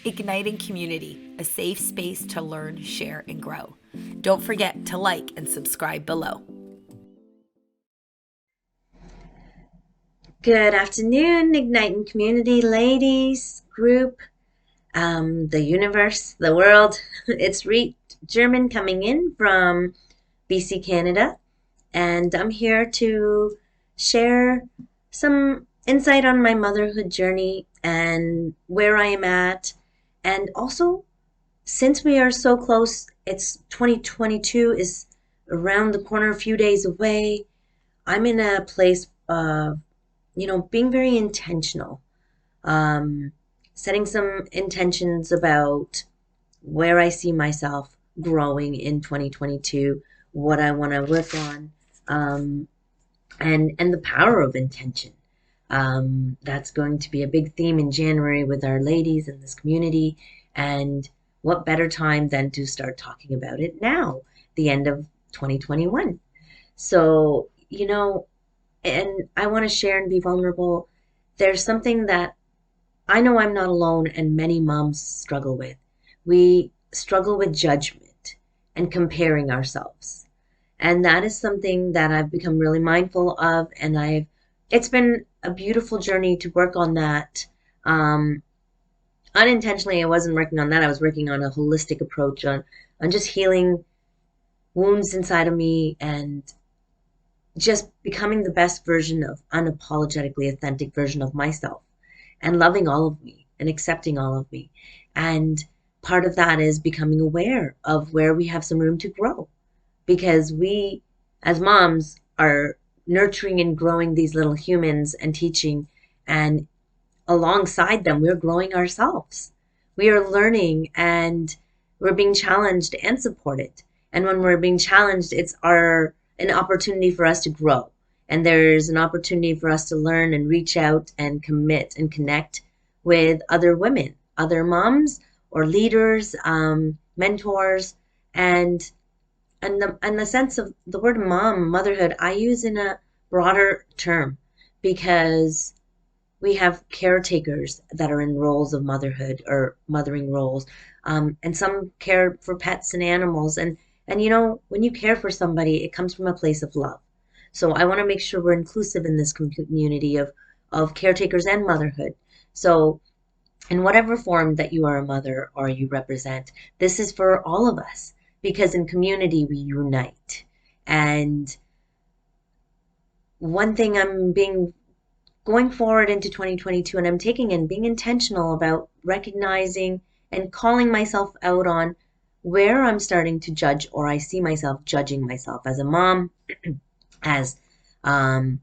Igniting Community, a safe space to learn, share, and grow. Don't forget to like and subscribe below. Good afternoon, Igniting Community ladies, group, the universe, the world. It's Reet German coming in from BC, Canada, and I'm here to share some insight on my motherhood journey and where I am at. And also, since we are so close, it's 2022 is around the corner, a few days away. I'm in a place of being very intentional, um, setting some intentions about where I see myself growing in 2022, what I want to work on, um, and the power of intention. That's going to be a big theme in January with our ladies in this community, and what better time than to start talking about it now, the end of 2021. So, and I want to share and be vulnerable. There's something that I know I'm not alone and many moms struggle with. We struggle with judgment and comparing ourselves. And that is something that I've become really mindful of, and it's been a beautiful journey to work on that. Um, Unintentionally, I wasn't working on that. I was working on a holistic approach on just healing wounds inside of me and just becoming the best version of unapologetically authentic version of myself and loving all of me and accepting all of me. And part of that is becoming aware of where we have some room to grow because we as moms are nurturing and growing these little humans and teaching, and alongside them we're growing ourselves. We are learning and we're being challenged and supported. And when we're being challenged, it's our an opportunity for us to grow. And there's an opportunity for us to learn and reach out and commit and connect with other women, other moms or leaders, mentors, and and the sense of the word mom, motherhood, I use in a broader term because we have caretakers that are in roles of motherhood or mothering roles, and some care for pets and animals. And when you care for somebody, it comes from a place of love. So I want to make sure we're inclusive in this community of caretakers and motherhood. So in whatever form that you are a mother or you represent, this is for all of us because in community we unite. And one thing I'm being going forward into 2022, and I'm taking and being intentional about recognizing and calling myself out on where I'm starting to judge, or I see myself judging myself as a mom, as um,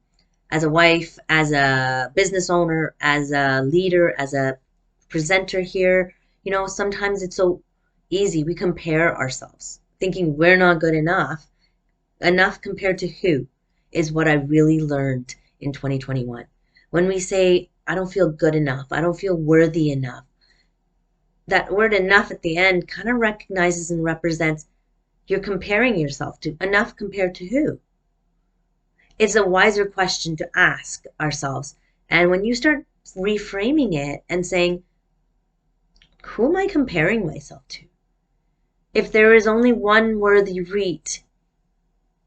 as a wife, as a business owner, as a leader, as a presenter here. Sometimes it's so easy. We compare ourselves, thinking we're not good enough. Enough compared to who is what I really learned in 2021. When we say, I don't feel good enough, I don't feel worthy enough, that word enough at the end kind of recognizes and represents you're comparing yourself to enough compared to who. It's a wiser question to ask ourselves. And when you start reframing it and saying, who am I comparing myself to? If there is only one worthy Reet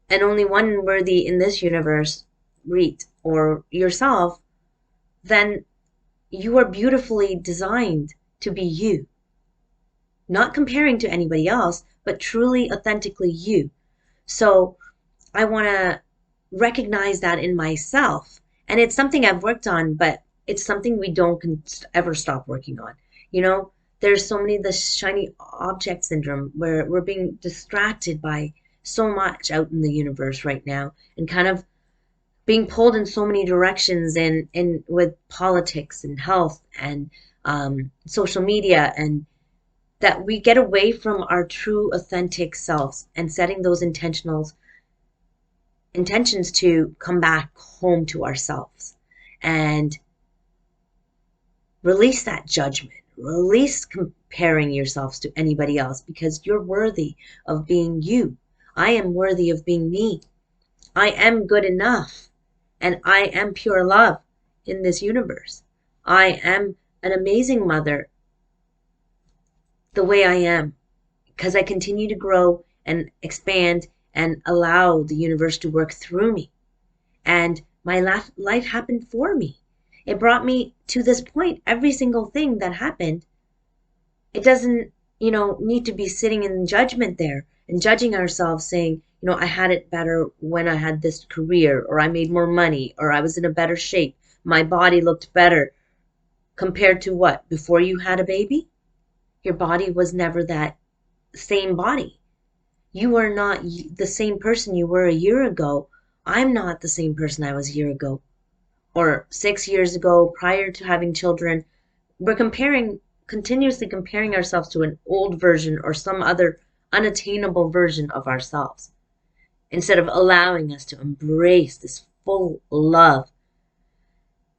and only one worthy in this universe, Reet or yourself, then you are beautifully designed to be you. Not comparing to anybody else, but truly, authentically you. So I want to recognize that in myself. And it's something I've worked on, but it's something we don't ever stop working on. You know, there's so many, the shiny object syndrome, where we're being distracted by so much out in the universe right now and kind of being pulled in so many directions in with politics and health and social media, and that we get away from our true authentic selves and setting those intentions to come back home to ourselves and release that judgment, release comparing yourselves to anybody else, because you're worthy of being you. I am worthy of being me. I am good enough, and I am pure love in this universe. I am an amazing mother the way I am because I continue to grow and expand and allow the universe to work through me. And my life happened for me. It brought me to this point. Every single thing that happened, it doesn't, need to be sitting in judgment there and judging ourselves saying, I had it better when I had this career, or I made more money, or I was in a better shape. My body looked better compared to what? Before you had a baby? Your body was never that same body. You are not the same person you were a year ago. I'm not the same person I was a year ago or 6 years ago prior to having children. We're continuously comparing ourselves to an old version or some other unattainable version of ourselves instead of allowing us to embrace this full love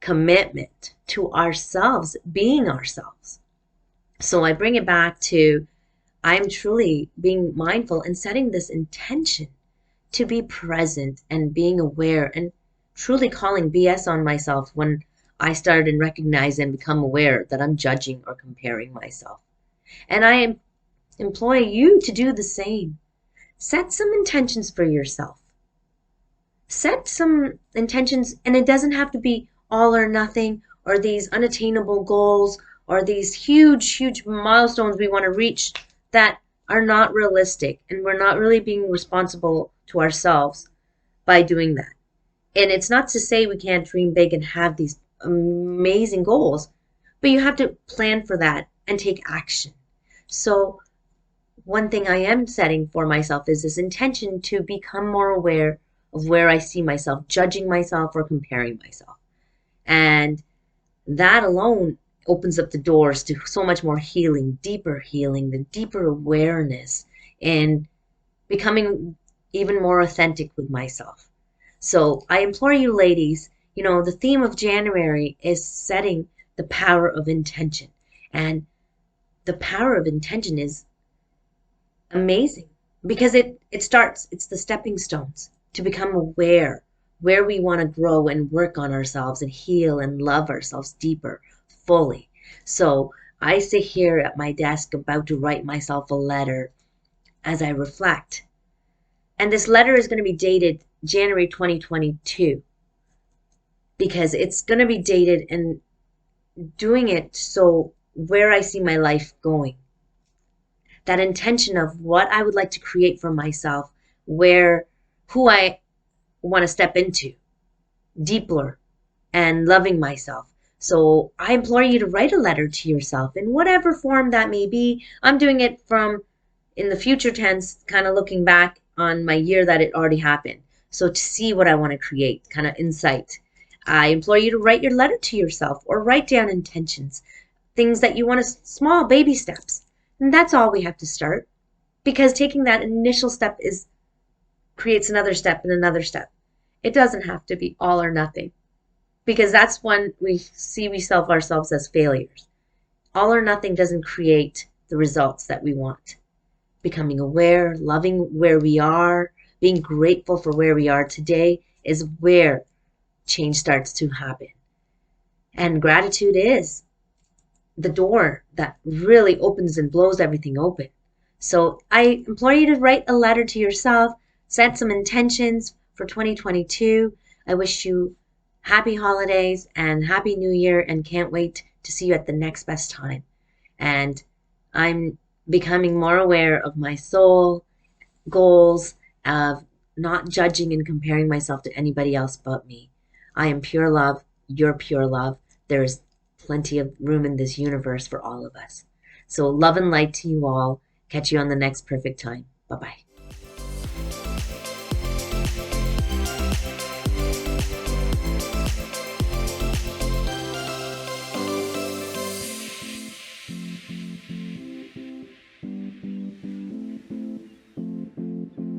commitment to ourselves, being ourselves. So I bring it back to I'm truly being mindful and setting this intention to be present and being aware and truly calling BS on myself when I started and recognize and become aware that I'm judging or comparing myself. And I employ you to do the same. Set some intentions for yourself. Set some intentions, and it doesn't have to be all or nothing or these unattainable goals or these huge, huge milestones we want to reach that are not realistic, and we're not really being responsible to ourselves by doing that. And it's not to say we can't dream big and have these amazing goals, but you have to plan for that and take action. So one thing I am setting for myself is this intention to become more aware of where I see myself, judging myself or comparing myself. And that alone opens up the doors to so much more healing, the deeper awareness, and becoming even more authentic with myself. So I implore you ladies, the theme of January is setting the power of intention. And the power of intention is amazing because it's the stepping stones to become aware where we want to grow and work on ourselves and heal and love ourselves deeper, fully. So I sit here at my desk about to write myself a letter as I reflect. And this letter is going to be dated January 2022 because it's going to be dated and doing it so where I see my life going. That intention of what I would like to create for myself, who I want to step into deeper and loving myself. So I implore you to write a letter to yourself in whatever form that may be. I'm doing it from in the future tense, kind of looking back on my year that it already happened. So to see what I want to create, kind of insight. I implore you to write your letter to yourself or write down intentions, things that you want to, small baby steps. And that's all we have to start, because taking that initial step creates another step and another step. It doesn't have to be all or nothing, because that's when we self ourselves as failures. All or nothing doesn't create the results that we want. Becoming aware, loving where we are, being grateful for where we are today is where change starts to happen. And gratitude is the door that really opens and blows everything open. So I implore you to write a letter to yourself, set some intentions for 2022. I wish you happy holidays and happy new year, and can't wait to see you at the next best time. And I'm becoming more aware of my soul, goals, of not judging and comparing myself to anybody else but me. I am pure love. You're pure love. There's plenty of room in this universe for all of us. So love and light to you all. Catch you on the next perfect time. Bye-bye.